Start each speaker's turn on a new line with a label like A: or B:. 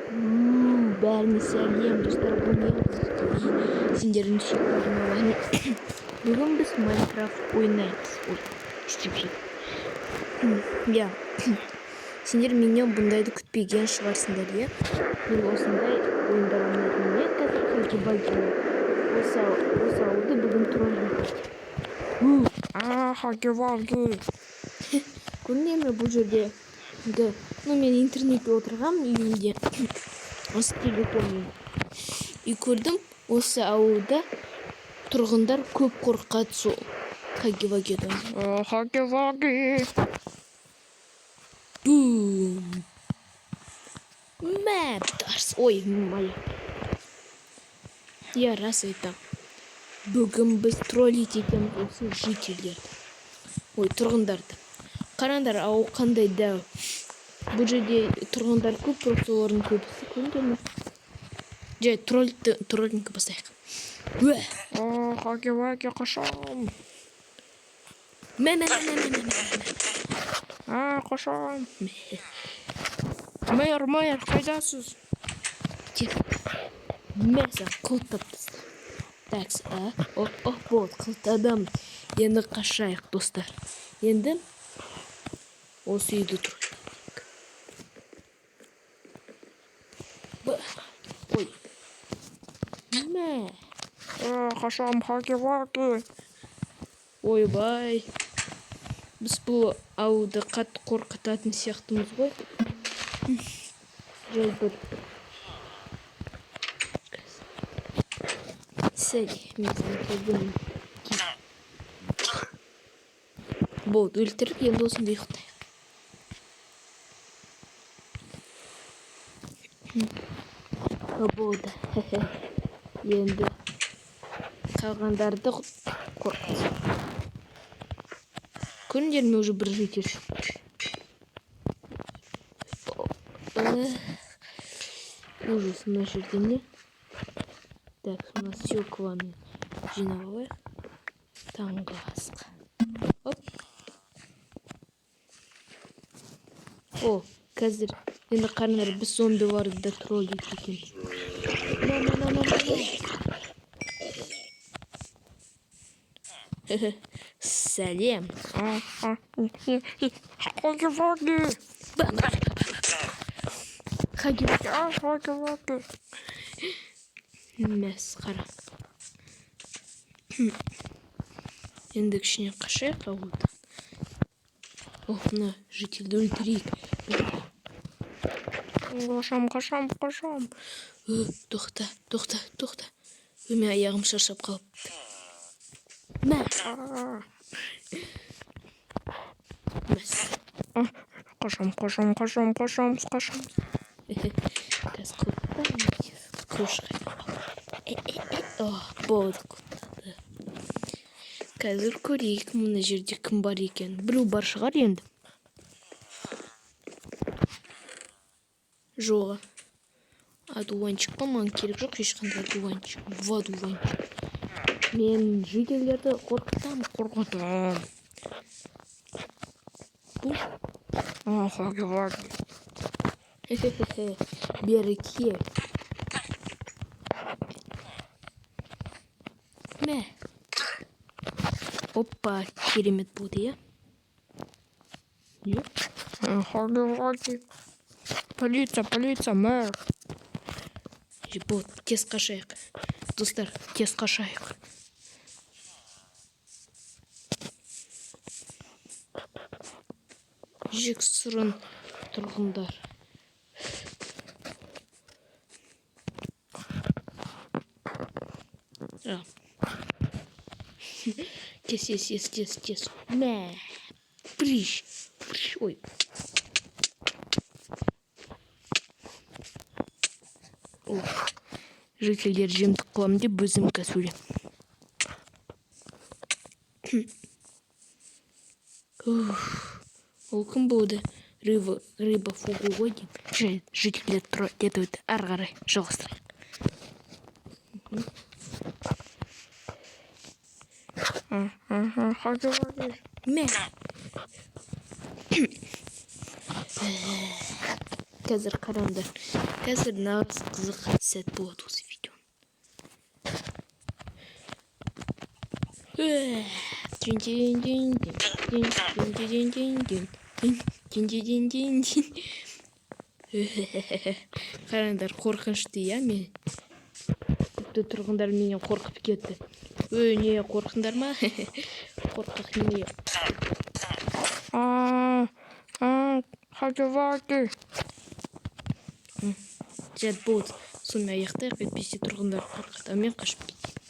A: Бәріне сәлем достар, бүгін сендердің сүйікті болғаны. Бүгін біз Майнкрафт ойнаймыз. Ой, істеп жатыр. Сендер менен бұндайды күтпеген шығарсыңдар, иә? Мен осындай ойындар ойнайтын. Мен қазір хаки-ваки осы ауылды бүгін троллинг етемін.
B: Хаки-ваки.
A: Көрдіңдер ме бұл жерде? Мен интернетте отырғам үйімде. Осы телефонмен. И көрдім, осы ауылда тұрғындар көп қорқады сол хаки-вакидан.
B: Хаки-ваки.
A: Бум. Мәптарс. Ой, мая. Я рас айтам. Бүгін біз троллить етеміз осы жительдерді. Ой, тұрғындарды. Қараңдар, ауыл қандай дәу. Бұл жерде тұрғындар көп, просто олардың көбісі көрдіңдер ме? Жай троллинг бастайық.
B: Хаки-ваки қашам. Қашам. Майыр, қайдасыз?
A: Мәсі, қылтап тасты. Такс, болды, қылтадам. Енді қашайық, достар. Енді осы үйді тұрайық. Ой.
B: Қашам, хаки-ваки.
A: Ойбай. Біз бұл ауылды қатты қорқытатын сияқтымыз ғой. Жай бір. Мен сені келдім. Болды, өлтіріп, енді осында ұйықтайық. Болды. Енді қалғандарды қорқытып. Көріңдер ме, уже бір житель шықты. Ужас, мына жерде не? Так, мына стекланы жинап алайық. Таңғы асқа. Оп. О, қазір енді қараңдар, біз зомбиларды да троллить етеміз. Сәлем.
B: Хаки-ваки.
A: Хаки-ваки. Мәс, қара. Енді кішіне қашайық ауылдан. Мына жительді өлтірейік.
B: Қашам.
A: Тоқта. Мен аяғым шаршап қалыпты. Мәс.
B: Қашам.
A: Қазір көшқай. Болды. Қазір көрейік, мұны жерде кім бар екен. Біреу бар шығар енді. Жоға. Адуанчик па, маған керек жоқ, ешқандай адуанчик. Вадуанчик. Мен жителерді қорқытам. Бұл?
B: Хаки-ваки.
A: Бері кел. Мә. Опа, керемет болды, е?
B: Хаки-ваки. Полиция, мэр.
A: Болды, тез қашайық. Достар, тез қашайық. Жек сұрын тұрғындар. Тез. Мә. Приш. Ой. Жительдер жемдік қылам деп өзім кәсулем. Ол кім болды? Рыба фугу ғой дейм. Жительдер етуді ары қарай жалғастырайық.
B: Хаки-ваки.
A: Мә. қазір қараңдар. Қазір нағыз қызық сәт болады осы видео. Қараңдар, қорқынышты, иә, мен. Тіпті тұрғындар менен қорқып кетті. Не, қорқыңдар ма? Қорқақ неме.
B: Хаги-ваги.
A: Жат болды. Сонымен аяқтайық, әйтпесе тұрғындар қорқады. Мен қашып